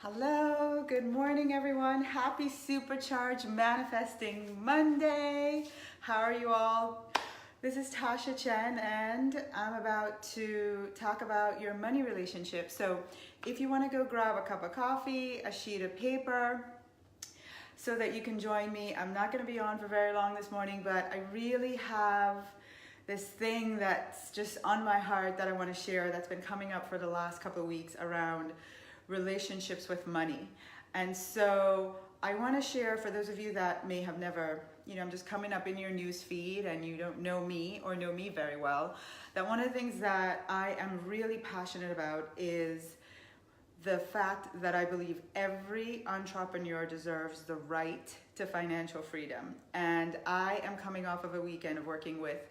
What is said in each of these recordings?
Hello, good morning everyone. Happy Supercharged Manifesting Monday. How are you all? This is Tasha Chen and I'm about to talk about your money relationship. So if you want to go grab a cup of coffee, a sheet of paper, so that you can join me. I'm not going to be on for very long this morning, but I really have this thing that's just on my heart that I want to share that's been coming up for the last couple of weeks around relationships with money. And so I want to share, for those of you that may have never, I'm just coming up in your news feed and you don't know me or know me very well, that one of the things that I am really passionate about is the fact that I believe every entrepreneur deserves the right to financial freedom. And I am coming off of a weekend of working with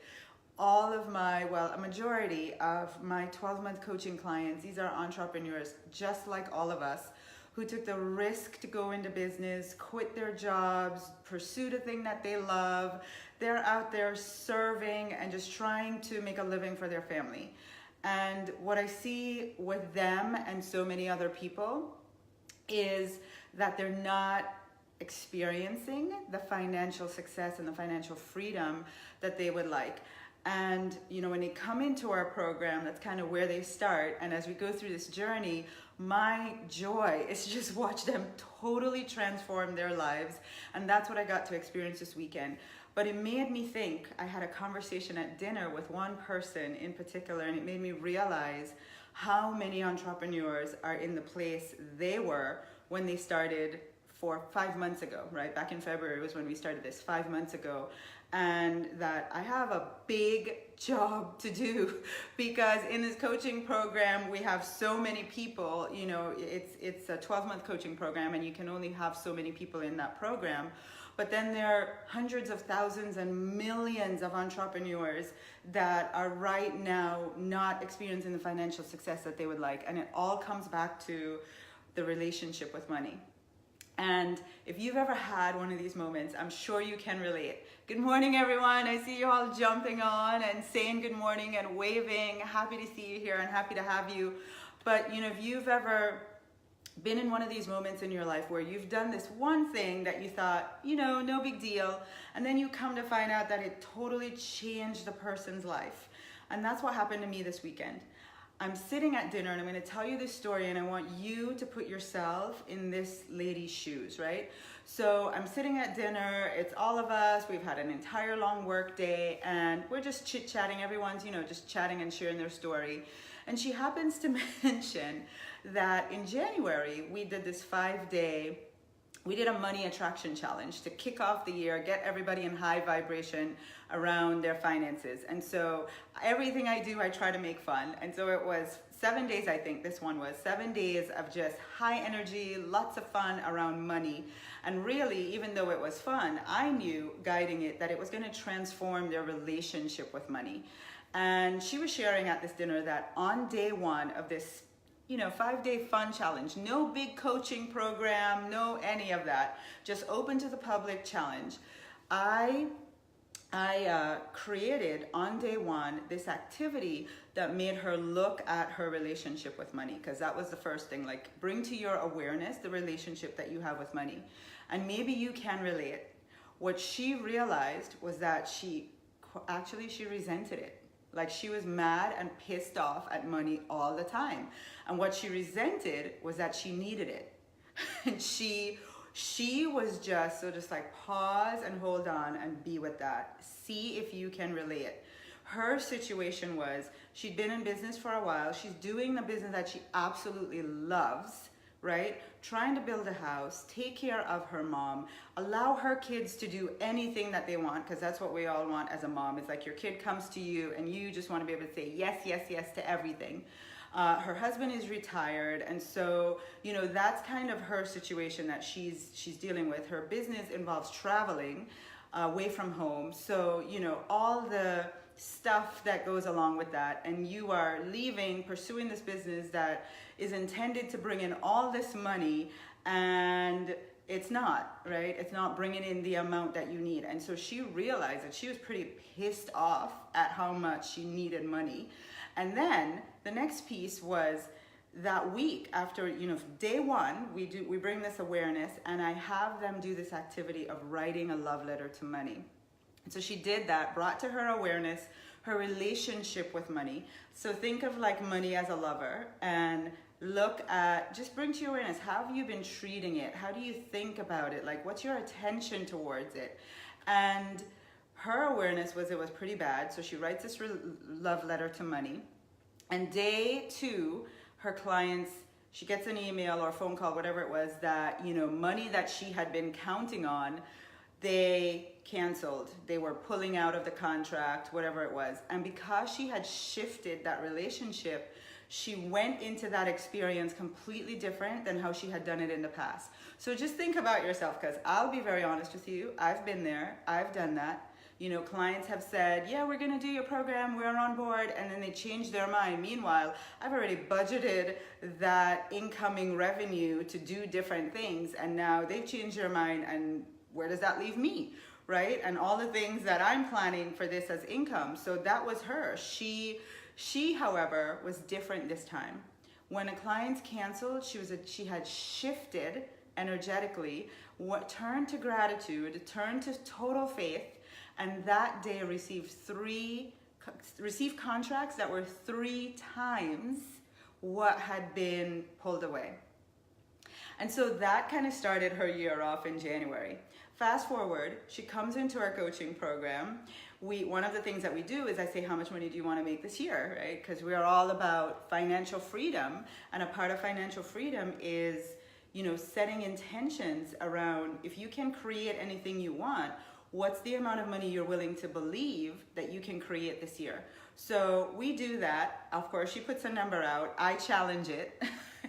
all of a majority of my 12-month coaching clients. These are entrepreneurs just like all of us who took the risk to go into business, quit their jobs, pursue the thing that they love. They're out there serving and just trying to make a living for their family. And what I see with them and so many other people is that they're not experiencing the financial success and the financial freedom that they would like. And when they come into our program, that's kind of where they start. And as we go through this journey, my joy is to just watch them totally transform their lives. And that's what I got to experience this weekend. But it made me think. I had a conversation at dinner with one person in particular, and it made me realize how many entrepreneurs are in the place they were when they started 5 months ago, right? Back in February was when we started this 5 months ago. And that I have a big job to do because in this coaching program, we have so many people, it's a 12-month coaching program and you can only have so many people in that program. But then there are hundreds of thousands and millions of entrepreneurs that are right now not experiencing the financial success that they would like. And it all comes back to the relationship with money. And if you've ever had one of these moments, I'm sure you can relate. Good morning, everyone. I see you all jumping on and saying good morning and waving. Happy to see you here and happy to have you. But if you've ever been in one of these moments in your life where you've done this one thing that you thought, no big deal, and then you come to find out that it totally changed the person's life. And that's what happened to me this weekend. I'm sitting at dinner and I'm going to tell you this story and I want you to put yourself in this lady's shoes, right? So I'm sitting at dinner, it's all of us, we've had an entire long work day and we're just chit-chatting, everyone's, just chatting and sharing their story. And she happens to mention that in January, we did this 5-day, we did a money attraction challenge to kick off the year, get everybody in high vibration around their finances. And so everything I do, I try to make fun. And so it was 7 days, I think this one was 7 days of just high energy, lots of fun around money. And really, even though it was fun, I knew guiding it that it was going to transform their relationship with money. And she was sharing at this dinner that on day one of this 5-day fun challenge, no big coaching program, no any of that, just open to the public challenge. I created on day one this activity that made her look at her relationship with money, because that was the first thing, like bring to your awareness the relationship that you have with money. And maybe you can relate. What she realized was that she resented it. Like she was mad and pissed off at money all the time. And what she resented was that she needed it. And she was just like pause and hold on and be with that. See if you can relate. Her situation was she'd been in business for a while. She's doing the business that she absolutely loves, right? Trying to build a house, take care of her mom, allow her kids to do anything that they want, because that's what we all want as a mom. It's like your kid comes to you and you just want to be able to say yes, yes, yes to everything. Her husband is retired, and so that's kind of her situation that she's dealing with. Her business involves traveling away from home, so all the stuff that goes along with that, and you are leaving, pursuing this business that is intended to bring in all this money, and it's not, right? It's not bringing in the amount that you need. And so she realized that she was pretty pissed off at how much she needed money. And then the next piece was that week after, day one, we bring this awareness, and I have them do this activity of writing a love letter to money. And so she did that, brought to her awareness her relationship with money. So think of like money as a lover, and look at, just bring to your awareness, how have you been treating it? How do you think about it? Like, what's your attention towards it? And her awareness was it was pretty bad. So she writes this love letter to money. And day two, her clients, she gets an email or a phone call, whatever it was, that, money that she had been counting on, they canceled. They were pulling out of the contract, whatever it was. And because she had shifted that relationship, she went into that experience completely different than how she had done it in the past. So just think about yourself, because I'll be very honest with you. I've been there. I've done that. Clients have said, yeah, we're going to do your program, we're on board, and then they change their mind. Meanwhile, I've already budgeted that incoming revenue to do different things, and now they've changed their mind, and where does that leave me, right? And all the things that I'm planning for this as income. So that was her. She, however, was different this time. When a client canceled, she had shifted energetically, turned to gratitude, turned to total faith, and that day received contracts that were 3 times what had been pulled away. And so that kind of started her year off in January. Fast forward, she comes into our coaching program. One of the things that we do is I say, how much money do you want to make this year, right? Because we are all about financial freedom, and a part of financial freedom is, setting intentions around, if you can create anything you want, what's the amount of money you're willing to believe that you can create this year? So we do that. Of course, she puts a number out. I challenge it.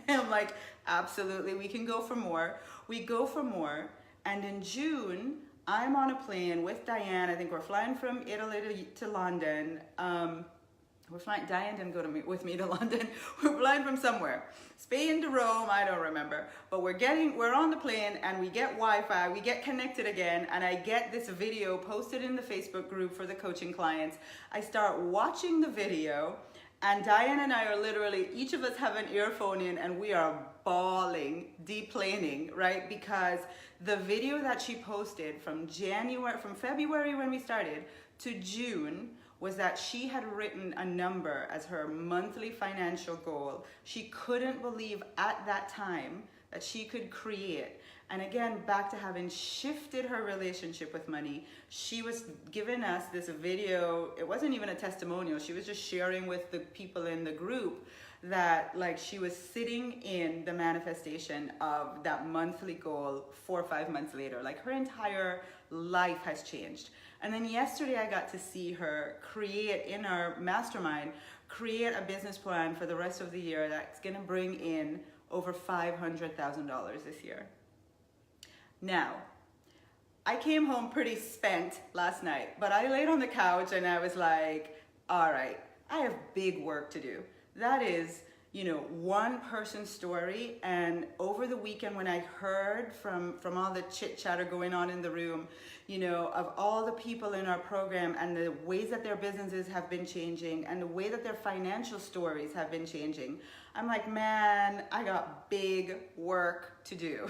I'm like, absolutely, we can go for more. We go for more. And in June, I'm on a plane with Diane. I think we're flying from Italy to London. Diane didn't go with me to London. We're flying from somewhere. Spain to Rome, I don't remember. But we're on the plane, and we get Wi-Fi, we get connected again, and I get this video posted in the Facebook group for the coaching clients. I start watching the video, and Diane and I are literally, each of us have an earphone in, and we are bawling, deplaning, right? Because the video that she posted from February when we started to June was that she had written a number as her monthly financial goal. She couldn't believe at that time that she could create. And again, back to having shifted her relationship with money, she was giving us this video. It wasn't even a testimonial. She was just sharing with the people in the group that she was sitting in the manifestation of that monthly goal 4 or 5 months later. Her entire life has changed. And then yesterday I got to see her create, in our mastermind, create a business plan for the rest of the year that's gonna bring in over $500,000 this year. Now, I came home pretty spent last night, but I laid on the couch and I was like, all right, I have big work to do. That is, one person's story. And over the weekend when I heard from all the chit chatter going on in the room, of all the people in our program and the ways that their businesses have been changing and the way that their financial stories have been changing, I'm like, man, I got big work to do.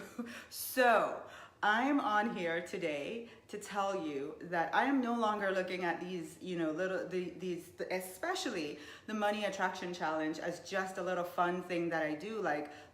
So I'm on here today to tell you that I am no longer looking at these, especially the Money Attraction Challenge, as just a little fun thing that I do.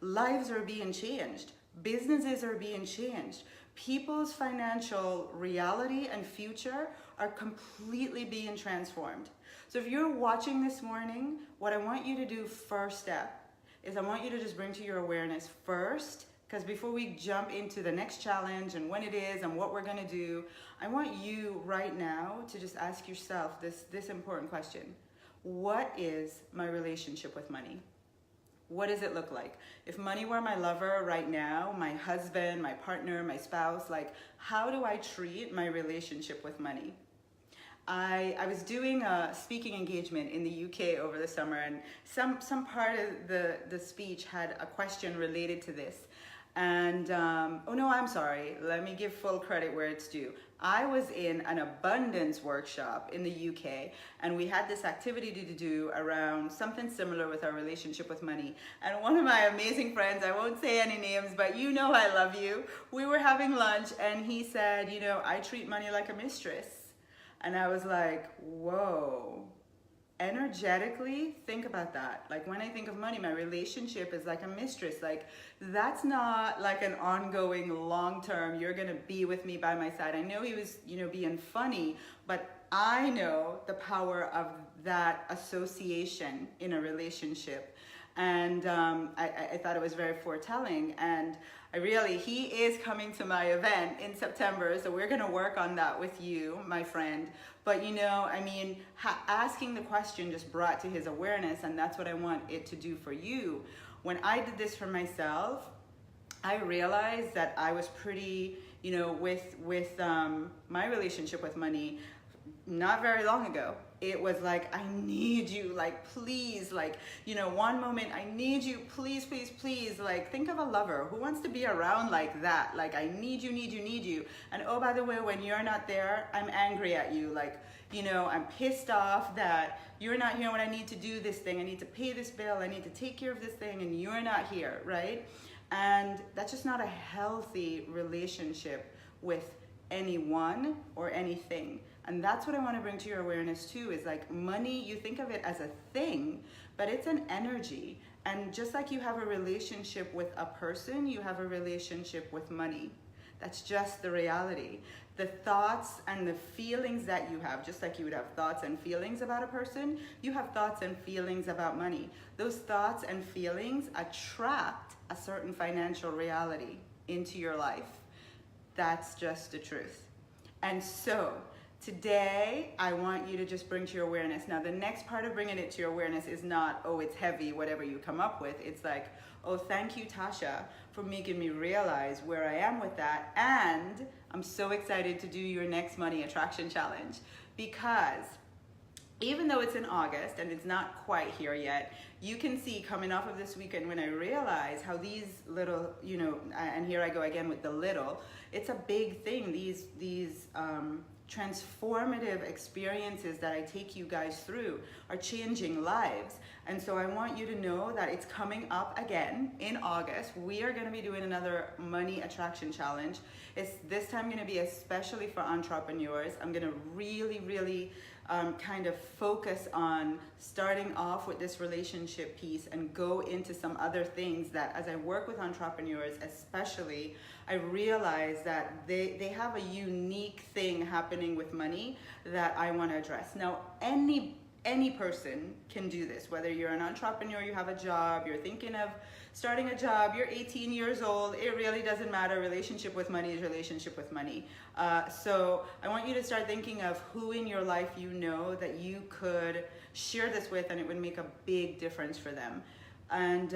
Lives are being changed. Businesses are being changed. People's financial reality and future are completely being transformed. So if you're watching this morning, what I want you to do first step is I want you to just bring to your awareness first, because before we jump into the next challenge and when it is and what we're gonna do, I want you right now to just ask yourself this important question. What is my relationship with money? What does it look like? If money were my lover right now, my husband, my partner, my spouse, how do I treat my relationship with money? I was doing a speaking engagement in the UK over the summer, and some part of the speech had a question related to this. And, oh no, I'm sorry. Let me give full credit where it's due. I was in an abundance workshop in the UK, and we had this activity to do around something similar with our relationship with money. And one of my amazing friends, I won't say any names, but you know I love you, we were having lunch, and he said, you know, I treat money like a mistress. And I was like, whoa. Energetically, think about that. Like when I think of money, my relationship is like a mistress. Like that's not like an ongoing long-term, you're gonna be with me by my side. I know he was, you know, being funny, but I know the power of that association in a relationship. And I thought it was very foretelling. And he is coming to my event in September, so we're gonna work on that with you, my friend. But you know, I mean, asking the question just brought to his awareness, and that's what I want it to do for you. When I did this for myself, I realized that I was pretty, you know, with my relationship with money, not very long ago. It was like, I need you, like, please, like, you know, one moment, I need you, please, please, please. Like, think of a lover who wants to be around like that. Like, I need you, need you, need you. And oh, by the way, when you're not there, I'm angry at you. Like, you know, I'm pissed off that you're not here when I need to do this thing. I need to pay this bill. I need to take care of this thing, and you're not here, right? And that's just not a healthy relationship with anyone or anything. And that's what I want to bring to your awareness too, is like money, you think of it as a thing, but it's an energy. And just like you have a relationship with a person, you have a relationship with money. That's just the reality. The thoughts and the feelings that you have, just like you would have thoughts and feelings about a person, you have thoughts and feelings about money. Those thoughts and feelings attract a certain financial reality into your life. That's just the truth. And so, today, I want you to just bring to your awareness. Now, the next part of bringing it to your awareness is not, oh, it's heavy, whatever you come up with. It's like, oh, thank you, Tasha, for making me realize where I am with that. And I'm so excited to do your next money attraction challenge, because even though it's in August and it's not quite here yet, you can see coming off of this weekend when I realize how these little, you know, and here I go again with the little, it's a big thing. These transformative experiences that I take you guys through are changing lives. And so I want you to know that it's coming up again in August. We are going to be doing another money attraction challenge. It's this time going to be especially for entrepreneurs. I'm going to really kind of focus on starting off with this relationship piece and go into some other things that, as I work with entrepreneurs especially, I realize that they have a unique thing happening with money that I want to address. Now, any person can do this, whether you're an entrepreneur, you have a job, you're thinking of starting a job, you're 18 years old, it really doesn't matter. Relationship with money is relationship with money. So I want you to start thinking of who in your life you know that you could share this with, and it would make a big difference for them. And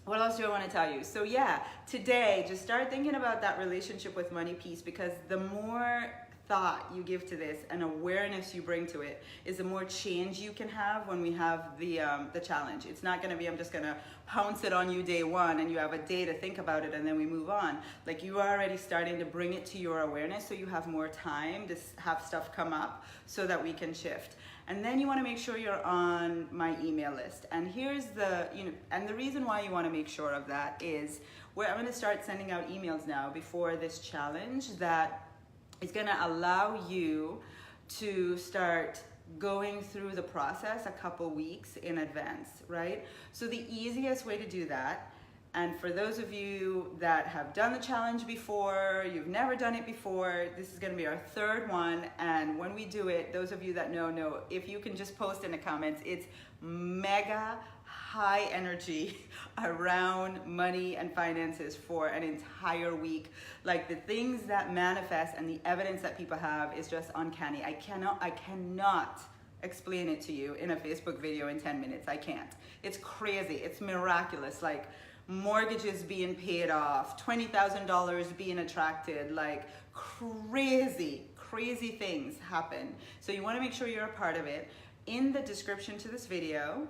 what else do I want to tell you? So yeah, today, just start thinking about that relationship with money piece, because the more thought you give to this and awareness you bring to it is the more change you can have when we have the challenge. It's not going to be, I'm just going to pounce it on you day one and you have a day to think about it and then we move on. Like, you are already starting to bring it to your awareness, so you have more time to have stuff come up so that we can shift. And then you want to make sure you're on my email list. And here's the, and the reason why you want to make sure of that is where I'm going to start sending out emails now before this challenge that is going to allow you to start going through the process a couple weeks in advance, right? So the easiest way to do that, and for those of you that have done the challenge before, you've never done it before, this is going to be our third one. And when we do it, those of you that know, if you can just post in the comments, it's mega high energy around money and finances for an entire week. Like, the things that manifest and the evidence that people have is just uncanny. I cannot explain it to you in a Facebook video in 10 minutes. I can't. It's crazy. It's miraculous. Like, mortgages being paid off, $20,000 being attracted, like crazy things happen. So you want to make sure you're a part of it. In the description to this video,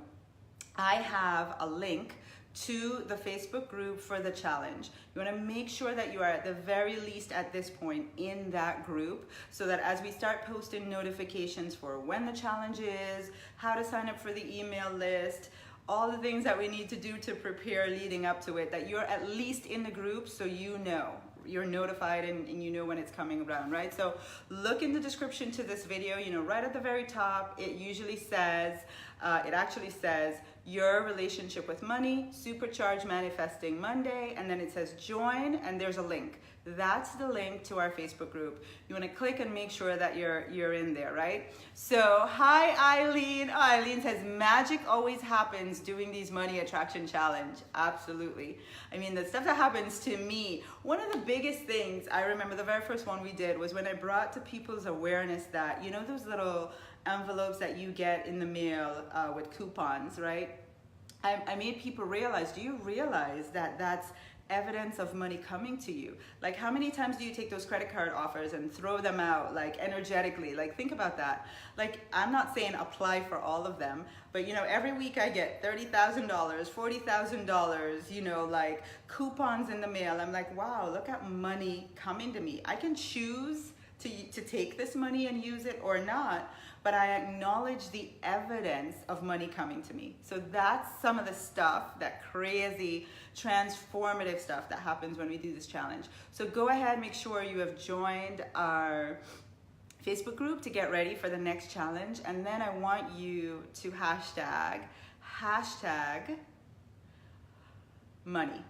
I have a link to the Facebook group for the challenge. You want to make sure that you are at the very least at this point in that group, so that as we start posting notifications for when the challenge is, how to sign up for the email list, all the things that we need to do to prepare leading up to it, that you're at least in the group so you know. You're notified and you know when it's coming around, right? So look in the description to this video, you know, right at the very top, it usually says, it actually says, your relationship with money, Supercharge Manifesting Monday, and then it says join, and there's a link. That's the link to our Facebook group. You want to click and make sure that you're in there, right? So, hi Eileen. Oh, Eileen says magic always happens doing these money attraction challenge. Absolutely. I mean, the stuff that happens to me, one of the biggest things I remember, the very first one we did was when I brought to people's awareness that, you know, those little envelopes that you get in the mail with coupons, right? I made people realize, do you realize that that's evidence of money coming to you? Like, how many times do you take those credit card offers and throw them out, like, energetically? Like, think about that. Like, I'm not saying apply for all of them, but, you know, every week I get $30,000, $40,000, you know, like, coupons in the mail. I'm like, wow, look at money coming to me. I can choose to take this money and use it or not, but I acknowledge the evidence of money coming to me. So that's some of the stuff, that crazy, transformative stuff that happens when we do this challenge. So go ahead, make sure you have joined our Facebook group to get ready for the next challenge. And then I want you to hashtag money.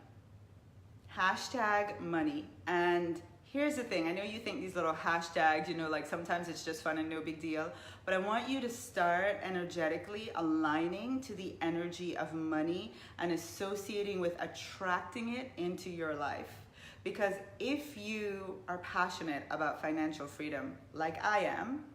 Hashtag money. And here's the thing, I know you think these little hashtags, you know, like sometimes it's just fun and no big deal, but I want you to start energetically aligning to the energy of money and associating with attracting it into your life. Because if you are passionate about financial freedom, like I am,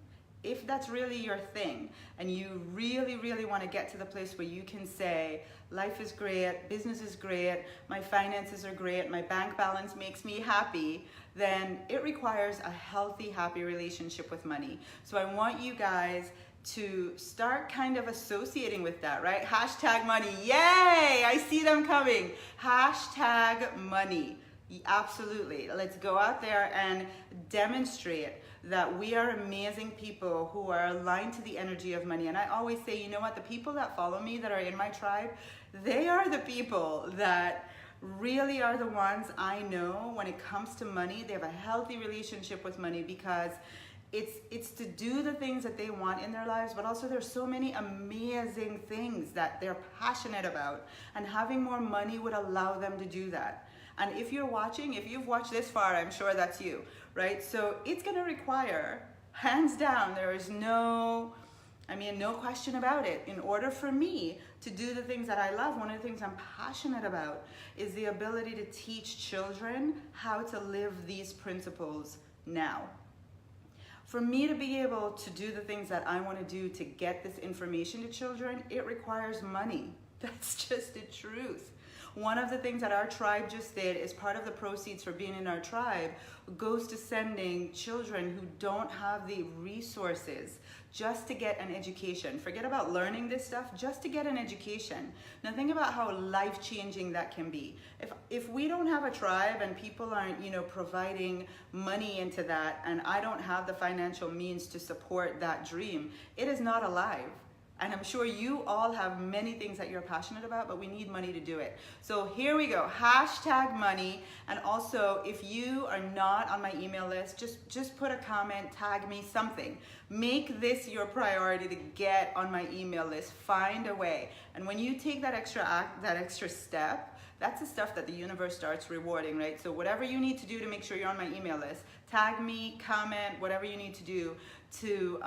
if that's really your thing and you really, really want to get to the place where you can say, life is great, business is great, my finances are great, my bank balance makes me happy, then it requires a healthy, happy relationship with money. So I want you guys to start kind of associating with that, right? Hashtag money, yay, I see them coming. Hashtag money, absolutely. Let's go out there and demonstrate that we are amazing people who are aligned to the energy of money. And I always say, you know what, the people that follow me, that are in my tribe, they are the people that really are the ones I know when it comes to money. They have a healthy relationship with money because it's to do the things that they want in their lives, but also there's so many amazing things that they're passionate about, and having more money would allow them to do that. And if you're watching, if you've watched this far, I'm sure that's you, right? So it's gonna require, hands down, there is no question about it. In order for me to do the things that I love, one of the things I'm passionate about is the ability to teach children how to live these principles now. For me to be able to do the things that I want to do to get this information to children, it requires money. That's just the truth. One of the things that our tribe just did, is part of the proceeds for being in our tribe, goes to sending children who don't have the resources just to get an education. Forget about learning this stuff, just to get an education. Now think about how life-changing that can be. If we don't have a tribe and people aren't, you know, providing money into that, and I don't have the financial means to support that dream, it is not alive. And I'm sure you all have many things that you're passionate about, but we need money to do it. So here we go, hashtag money. And also, if you are not on my email list, just put a comment, tag me, something. Make this your priority to get on my email list, find a way. And when you take that extra step, that's the stuff that the universe starts rewarding, right? So whatever you need to do to make sure you're on my email list, tag me, comment, whatever you need to do to,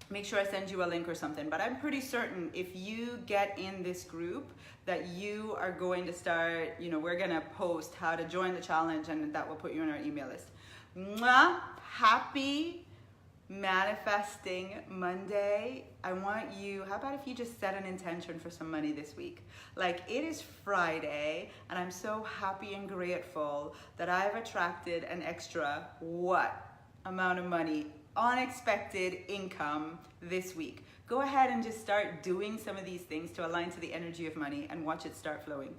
make sure I send you a link or something. But I'm pretty certain if you get in this group that you are going to start, you know, we're gonna post how to join the challenge, and that will put you on our email list. Mwah! Happy Manifesting Monday. I want you, how about if you just set an intention for some money this week? Like, it is Friday, and I'm so happy and grateful that I've attracted an extra, what amount of money? Unexpected income this week. go ahead and just start doing some of these things to align to the energy of money and watch it start flowing.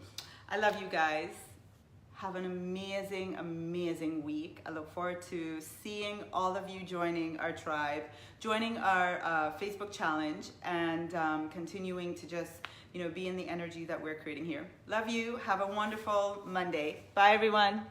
I love you guys. Have an amazing, amazing week. I look forward to seeing all of you joining our tribe, joining our Facebook challenge, and continuing to just, be in the energy that we're creating here. Love you. Have a wonderful Monday. Bye, everyone.